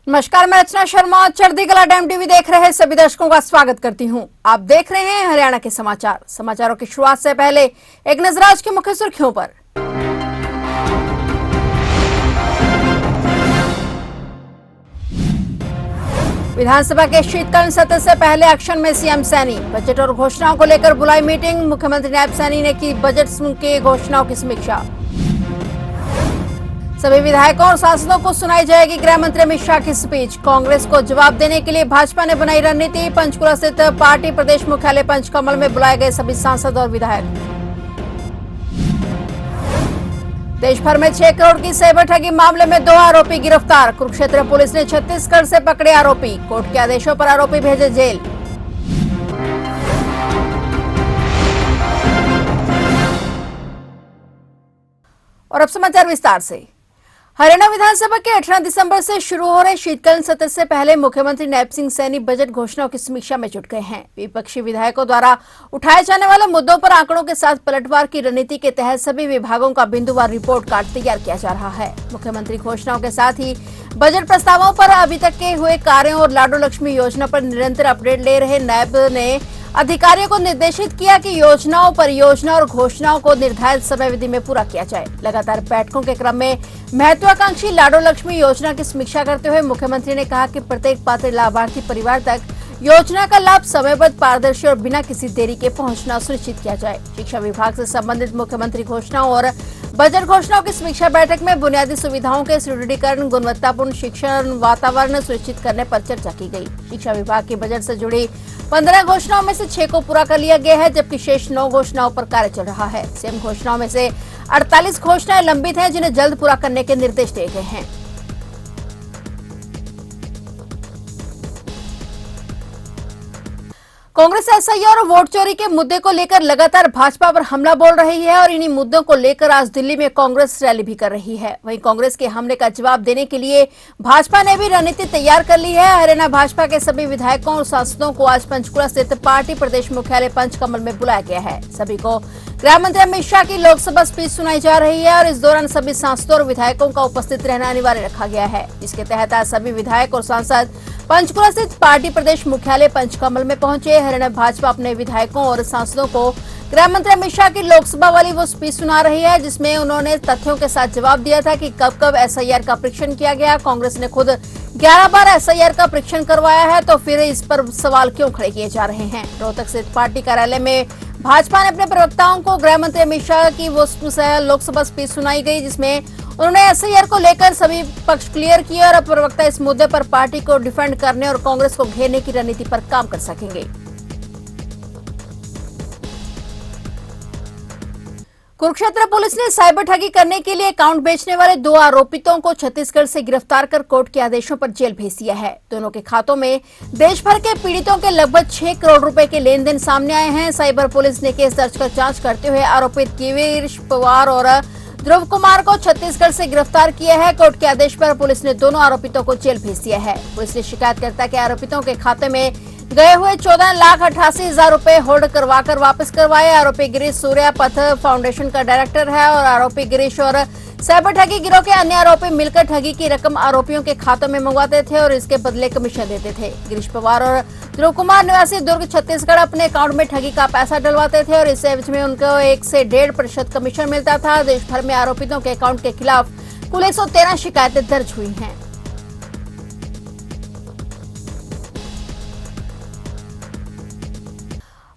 नमस्कार, मैं रचना शर्मा चढ़ती कला डैम टीवी देख रहे सभी दर्शकों का स्वागत करती हूं। आप देख रहे हैं हरियाणा के समाचार। समाचारों की शुरुआत से पहले एक नजर आज की मुख्य सुर्खियों पर। विधानसभा के शीतकालीन सत्र से पहले एक्शन में सीएम सैनी। बजट और घोषणाओं को लेकर बुलाई मीटिंग। मुख्यमंत्री नायब सैनी ने की बजट के घोषणाओं की समीक्षा। सभी विधायकों और सांसदों को सुनाई जाएगी गृह मंत्री अमित शाह की स्पीच। कांग्रेस को जवाब देने के लिए भाजपा ने बनाई रणनीति। पंचकुला स्थित पार्टी प्रदेश मुख्यालय पंचकमल में बुलाए गए सभी सांसद और विधायक। देश भर में 6 करोड़ की साइबर ठगी मामले में 2 आरोपी गिरफ्तार। कुरुक्षेत्र पुलिस ने छत्तीसगढ़ से पकड़े आरोपी। कोर्ट के आदेशों पर आरोपी भेजे जेल। और अब समाचार विस्तार से। हरियाणा विधानसभा के 18 दिसंबर से शुरू हो रहे शीतकालीन सत्र से पहले मुख्यमंत्री नायब सिंह सैनी बजट घोषणाओं की समीक्षा में जुट गए हैं। विपक्षी विधायकों द्वारा उठाए जाने वाले मुद्दों पर आंकड़ों के साथ पलटवार की रणनीति के तहत सभी विभागों का बिंदुवार रिपोर्ट कार्ड तैयार किया जा रहा है। मुख्यमंत्री घोषणाओं के साथ ही बजट प्रस्तावों पर अभी तक के हुए कार्यों और लाडो लक्ष्मी योजना पर निरंतर अपडेट ले रहे नायब ने अधिकारियों को निर्देशित किया कि योजनाओं, परियोजना और घोषणाओं को निर्धारित समय अवधि में पूरा किया जाए। लगातार बैठकों के क्रम में महत्वाकांक्षी लाडो लक्ष्मी योजना की समीक्षा करते हुए मुख्यमंत्री ने कहा कि प्रत्येक पात्र लाभार्थी परिवार तक योजना का लाभ समयबद्ध, पारदर्शी और बिना किसी देरी के पहुंचना सुनिश्चित किया जाए। शिक्षा विभाग से संबंधित मुख्यमंत्री घोषणाओं और बजट घोषणाओं की समीक्षा बैठक में बुनियादी सुविधाओं के सुदृढ़ीकरण, गुणवत्तापूर्ण शिक्षण वातावरण सुनिश्चित करने पर चर्चा की गई। शिक्षा विभाग की बजट से जुड़ी 15 घोषणाओं में से 6 को पूरा कर लिया गया है, जबकि शेष 9 घोषणाओं पर कार्य चल रहा है। सीएम घोषणाओं में से 48 घोषणाएं लंबित हैं, जिन्हें जल्द पूरा करने के निर्देश दिए गए हैं। कांग्रेस एसआईआर और वोट चोरी के मुद्दे को लेकर लगातार भाजपा पर हमला बोल रही है और इन्हीं मुद्दों को लेकर आज दिल्ली में कांग्रेस रैली भी कर रही है। वहीं कांग्रेस के हमले का जवाब देने के लिए भाजपा ने भी रणनीति तैयार कर ली है। हरियाणा भाजपा के सभी विधायकों और सांसदों को आज पंचकुला स्थित पार्टी प्रदेश मुख्यालय पंचकमल में बुलाया गया है। सभी को गृह मंत्री अमित शाह की लोकसभा स्पीच सुनाई जा रही है और इस दौरान सभी सांसदों और विधायकों का उपस्थित रहना अनिवार्य रखा गया है। इसके तहत आज सभी विधायक और सांसद पंचकुला स्थित पार्टी प्रदेश मुख्यालय पंचकमल में पहुंचे। हरियाणा भाजपा अपने विधायकों और सांसदों को गृह मंत्री अमित शाह की लोकसभा वाली वो स्पीच सुना रही है, जिसमें उन्होंने तथ्यों के साथ जवाब दिया था कि कब कब एसआईआर का परीक्षण किया गया। कांग्रेस ने खुद 11 बार एसआईआर का परीक्षण करवाया है, तो फिर इस पर सवाल क्यों खड़े किए जा रहे हैं। रोहतक स्थित पार्टी कार्यालय में भाजपा ने अपने प्रवक्ताओं को गृह मंत्री अमित शाह की वो लोकसभा स्पीच सुनाई गई, जिसमें उन्होंने एसआईआर को लेकर सभी पक्ष क्लियर किए और अब प्रवक्ता इस मुद्दे पर पार्टी को डिफेंड करने और कांग्रेस को घेरने की रणनीति पर काम कर सकेंगे। कुरुक्षेत्र पुलिस ने साइबर ठगी करने के लिए अकाउंट बेचने वाले 2 आरोपितों को छत्तीसगढ़ से गिरफ्तार कर कोर्ट के आदेशों पर जेल भेज दिया है। दोनों के खातों में देश भर के पीड़ितों के लगभग 6 करोड़ रुपए के लेन देन सामने आए हैं। साइबर पुलिस ने केस दर्ज कर जांच करते हुए आरोपित गिरीश पवार और ध्रुव कुमार को छत्तीसगढ़ से गिरफ्तार किया है। कोर्ट के आदेश पर पुलिस ने दोनों आरोपितों को जेल भेज दिया है। पुलिस ने शिकायतकर्ता के आरोपितों के खाते में गए हुए 14,88,000 रुपए होल्ड करवाकर वापस करवाए। आरोपी गिरीश सूर्या पथ फाउंडेशन का डायरेक्टर है और आरोपी गिरीश और साइबर ठगी गिरोह के अन्य आरोपी मिलकर ठगी की रकम आरोपियों के खातों में मंगवाते थे और इसके बदले कमीशन देते थे। गिरीश पवार और ध्रुव कुमार निवासी दुर्ग छत्तीसगढ़ अपने अकाउंट में ठगी का पैसा डलवाते थे और इस एवज में उनको 1 से 1.5% कमीशन मिलता था। देश भर में आरोपितों के अकाउंट के खिलाफ कुल 113 शिकायतें दर्ज हुई हैं।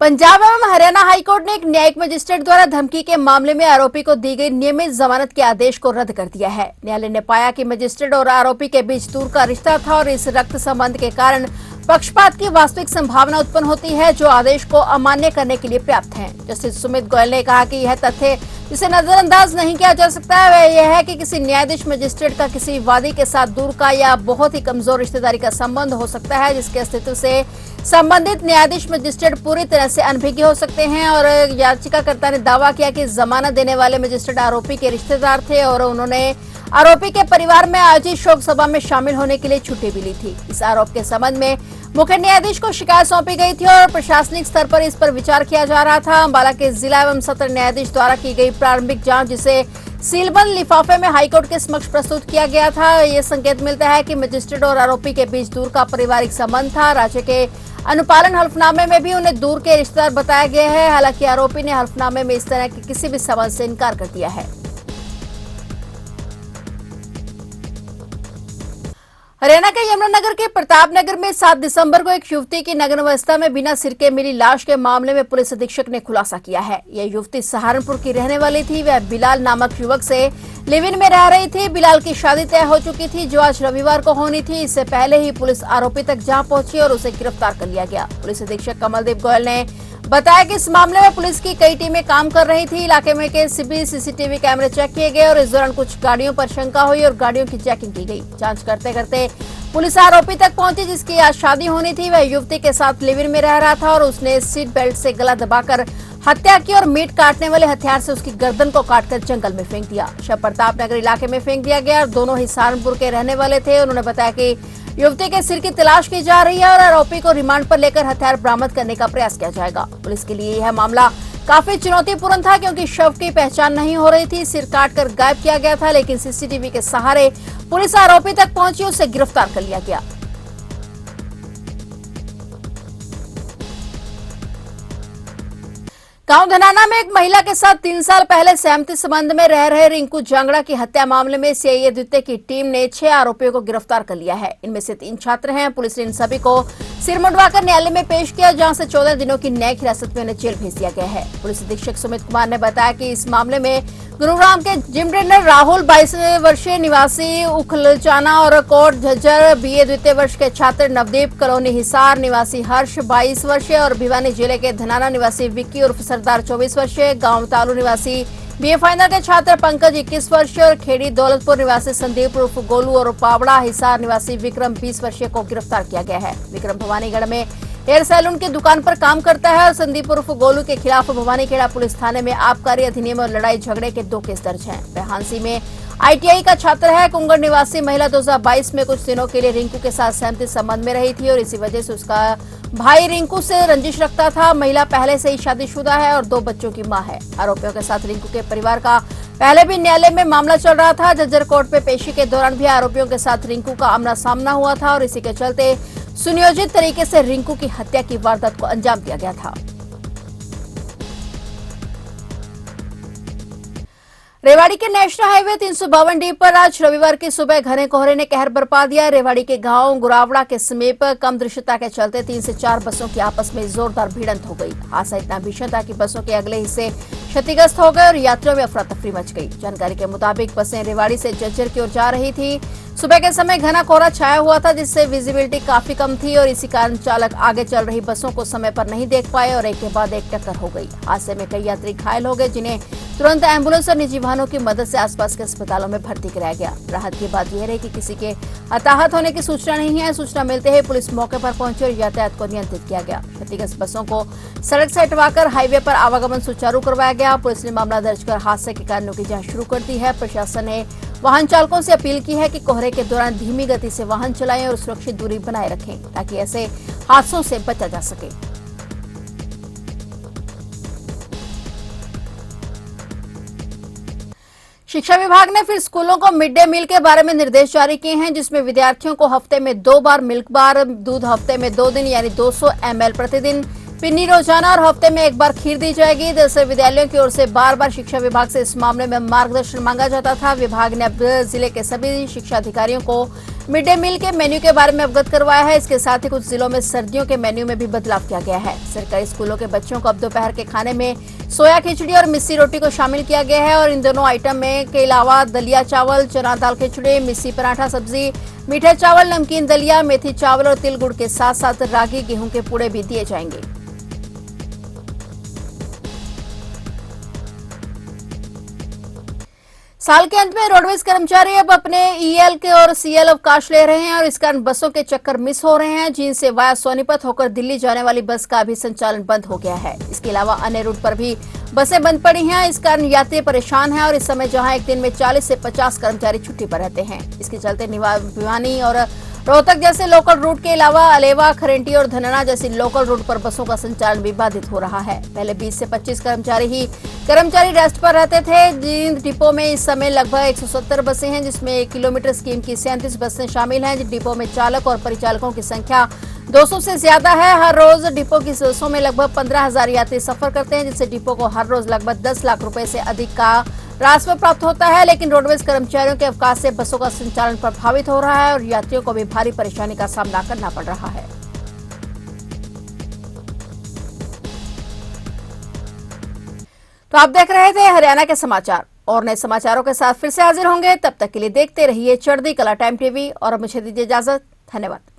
पंजाब एवं हरियाणा हाईकोर्ट ने एक न्यायिक मजिस्ट्रेट द्वारा धमकी के मामले में आरोपी को दी गई नियमित जमानत के आदेश को रद्द कर दिया है। न्यायालय ने पाया कि मजिस्ट्रेट और आरोपी के बीच दूर का रिश्ता था और इस रक्त संबंध के कारण पक्षपात की वास्तविक संभावना उत्पन्न होती है, जो आदेश को अमान्य करने के लिए पर्याप्त है। जस्टिस सुमित गोयल ने कहा कि यह तथ्य जिसे नजरअंदाज नहीं किया जा सकता है वह यह है कि किसी न्यायाधीश मजिस्ट्रेट का किसी वादी के साथ दूर का या बहुत ही कमजोर रिश्तेदारी का संबंध हो सकता है, जिसके अस्तित्व से संबंधित न्यायाधीश मजिस्ट्रेट पूरी तरह से अनभिज्ञ हो सकते हैं। और याचिकाकर्ता ने दावा किया कि जमानत देने वाले मजिस्ट्रेट आरोपी के रिश्तेदार थे और उन्होंने आरोपी के परिवार में आयोजित शोक सभा में शामिल होने के लिए छुट्टी भी ली थी। इस आरोप के संबंध में मुख्य न्यायाधीश को शिकायत सौंपी गई थी और प्रशासनिक स्तर पर इस पर विचार किया जा रहा था। अम्बाला के जिला एवं सत्र न्यायाधीश द्वारा की गई प्रारंभिक जांच, जिसे सीलबंद लिफाफे में हाईकोर्ट के समक्ष प्रस्तुत किया गया था। ये संकेत मिलता है कि मजिस्ट्रेट और आरोपी के बीच दूर का पारिवारिक संबंध था। राज्य के अनुपालन हल्फनामे में भी उन्हें दूर के रिश्तेदार बताया गया है। हालांकि आरोपी ने हल्फनामे में इस तरह के किसी भी संबंध से इनकार कर दिया है। हरियाणा के यमुनानगर के प्रतापनगर में 7 दिसंबर को एक युवती की नग्न अवस्था में बिना सिर के मिली लाश के मामले में पुलिस अधीक्षक ने खुलासा किया है। यह युवती सहारनपुर की रहने वाली थी। वह बिलाल नामक युवक से लिव इन में रह रही थी। बिलाल की शादी तय हो चुकी थी, जो आज रविवार को होनी थी। इससे पहले ही पुलिस आरोपी तक जा पहुंची और उसे गिरफ्तार कर लिया गया। पुलिस अधीक्षक कमलदीप गोयल ने बताया कि इस मामले में पुलिस की कई टीमें काम कर रही थी। इलाके में के सभी सीसीटीवी कैमरे चेक किए गए और इस दौरान कुछ गाड़ियों पर शंका हुई और गाड़ियों की चेकिंग की गई। जांच करते करते पुलिस आरोपी तक पहुंची, जिसकी आज शादी होनी थी। वह युवती के साथ लिव इन में रह रहा था और उसने सीट बेल्ट से गला दबाकर हत्या की और मीट काटने वाले हथियार से उसकी गर्दन को काटकर जंगल में फेंक दिया। शव प्रतापनगर इलाके में फेंक दिया गया और दोनों ही सहारनपुर के रहने वाले थे। उन्होंने बताया कि युवती के सिर की तलाश की जा रही है और आरोपी को रिमांड पर लेकर हथियार बरामद करने का प्रयास किया जाएगा। पुलिस के लिए यह मामला काफी चुनौतीपूर्ण था, क्योंकि शव की पहचान नहीं हो रही थी। सिर काटकर गायब किया गया था, लेकिन सीसीटीवी के सहारे पुलिस आरोपी तक पहुंची, उसे गिरफ्तार कर लिया गया। गांव धनाना में एक महिला के साथ 3 साल पहले सहमति संबंध में रह रहे रिंकू जांगड़ा की हत्या मामले में सीआईए द्वितीय की टीम ने 6 आरोपियों को गिरफ्तार कर लिया है। इनमें से 3 छात्र हैं। पुलिस ने इन सभी को सिर मुंडवाकर न्यायालय में पेश किया, जहां से 14 दिनों की न्यायिक हिरासत में उन्हें जेल भेज दिया गया है। पुलिस अधीक्षक सुमित कुमार ने बताया कि इस मामले में गुरुग्राम के जिम ट्रेनर राहुल 22 वर्षीय निवासी उखलचाना और कोट झज्जर बीए द्वितीय वर्ष के छात्र नवदीप, कॉलोनी हिसार निवासी हर्ष 22 वर्षीय और भिवानी जिले के धनाना निवासी विक्की उर्फ सरदार 24 वर्षीय, गांव तालू निवासी बीए फाइनल के छात्र पंकज 21 वर्षीय और खेड़ी दौलतपुर निवासी संदीप उर्फ गोलू और पावड़ा हिसार निवासी विक्रम 20 वर्षीय को गिरफ्तार किया गया है। विक्रम भवानीगढ़ में हेयर सैलून की दुकान पर काम करता है और संदीप उर्फ गोलू के खिलाफ भवानीखेड़ा पुलिस थाने में आबकारी अधिनियम और लड़ाई झगड़े के 2 केस दर्ज हैं। वह हांसी में आईटीआई का छात्र है। कुंगड़ निवासी महिला 2022 में कुछ दिनों के लिए रिंकू के साथ सहमति संबंध में रही थी और इसी वजह से उसका भाई रिंकू से रंजिश रखता था। महिला पहले से ही शादीशुदा है और 2 बच्चों की मां है। आरोपियों के साथ रिंकू के परिवार का पहले भी न्यायालय में मामला चल रहा था। झज्जर कोर्ट में पेशी के दौरान भी आरोपियों के साथ रिंकू का आमना सामना हुआ था और इसी के चलते सुनियोजित तरीके से रिंकू की हत्या की वारदात को अंजाम दिया गया था। रेवाड़ी के नेशनल हाईवे 352D पर आज रविवार की सुबह घने कोहरे ने कहर बरपा दिया। रेवाड़ी के गांव गुरावड़ा के समीप कम दृश्यता के चलते 3 से 4 बसों की आपस में जोरदार भिड़ंत हो गई। हादसा इतना भीषण था कि बसों के अगले हिस्से क्षतिग्रस्त हो गए और यात्रियों में अफरा तफरी मच गई। जानकारी के मुताबिक बसें रेवाड़ी से झज्जर की ओर जा रही थी। सुबह के समय घना कोहरा छाया हुआ था, जिससे विजिबिलिटी काफी कम थी और इसी कारण चालक आगे चल रही बसों को समय पर नहीं देख पाए और एक के बाद एक टक्कर हो गई। हादसे में कई यात्री घायल हो गए, जिन्हें तुरंत एम्बुलेंस और निजी वाहनों की मदद से आसपास के अस्पतालों में भर्ती कराया गया। राहत की बात यह रही कि किसी के हताहत होने की सूचना नहीं है। सूचना मिलते ही पुलिस मौके पर पहुंची और यातायात को नियंत्रित किया गया। क्षतिग्रस्त बसों को सड़क से हटवाकर हाईवे पर आवागमन सुचारू करवाया गया। पुलिस ने मामला दर्ज कर हादसे के कारणों की जांच शुरू कर दी है। प्रशासन ने वाहन चालकों से अपील की है कि कोहरे के दौरान धीमी गति से वाहन चलाएं और सुरक्षित दूरी बनाए रखें, ताकि ऐसे हादसों से बचा जा सके। शिक्षा विभाग ने फिर स्कूलों को मिड डे मील के बारे में निर्देश जारी किए हैं, जिसमें विद्यार्थियों को हफ्ते में 2 बार मिल्क बार, दूध हफ्ते में 2 दिन यानी 200 ml प्रतिदिन, पिन्नी रोजाना और हफ्ते में 1 बार खीर दी जाएगी। दरअसल विद्यालयों की ओर से बार-बार शिक्षा विभाग से इस मामले में मार्गदर्शन मांगा जाता था। विभाग ने अब जिले के सभी शिक्षा अधिकारियों को मिड डे मील के मेन्यू के बारे में अवगत करवाया है। इसके साथ ही कुछ जिलों में सर्दियों के मेन्यू में भी बदलाव किया गया है। सरकारी स्कूलों के बच्चों को अब दोपहर के खाने में सोया खिचड़ी और मिस्सी रोटी को शामिल किया गया है और इन दोनों आइटम में के अलावा दलिया चावल, चना दाल खिचड़ी, मिस्सी पराठा सब्जी, मीठे चावल, नमकीन दलिया, मेथी चावल और तिल गुड़ के साथ साथ रागी गेहूं के पूड़े भी दिए जाएंगे। साल के अंत में रोडवेज कर्मचारी अब अपने ईएल के और सीएल अवकाश ले रहे हैं और इस कारण बसों के चक्कर मिस हो रहे हैं, जिनसे वाया सोनीपत होकर दिल्ली जाने वाली बस का भी संचालन बंद हो गया है। इसके अलावा अन्य रूट पर भी बसें बंद पड़ी हैं। इस कारण यात्री परेशान हैं और इस समय जहां एक दिन में 40 से 50 कर्मचारी छुट्टी पर रहते हैं, इसके चलते भिवानी और रोहतक जैसे लोकल रूट के अलावा अलेवा, खरेंटी और धनना जैसी लोकल रूट पर बसों का संचालन भी बाधित हो रहा है। पहले 20 से 25 कर्मचारी रेस्ट पर रहते थे। जिन डिपो में इस समय लगभग 170 बसें हैं, जिसमें 1 किलोमीटर स्कीम की 37 बसें शामिल हैं। जिन डिपो में चालक और परिचालकों की संख्या 200 से ज्यादा है। हर रोज डिपो की बसों में लगभग 15,000 यात्री सफर करते हैं, जिससे डिपो को हर रोज लगभग 10 लाख रुपए से अधिक का राजस्व प्राप्त होता है। लेकिन रोडवेज कर्मचारियों के अवकाश से बसों का संचालन प्रभावित हो रहा है और यात्रियों को भी भारी परेशानी का सामना करना पड़ रहा है। तो आप देख रहे थे हरियाणा के समाचार, और नए समाचारों के साथ फिर से हाजिर होंगे। तब तक के लिए देखते रहिए चढ़ती कला टाइम टीवी और मुझे दीजिए इजाजत। धन्यवाद।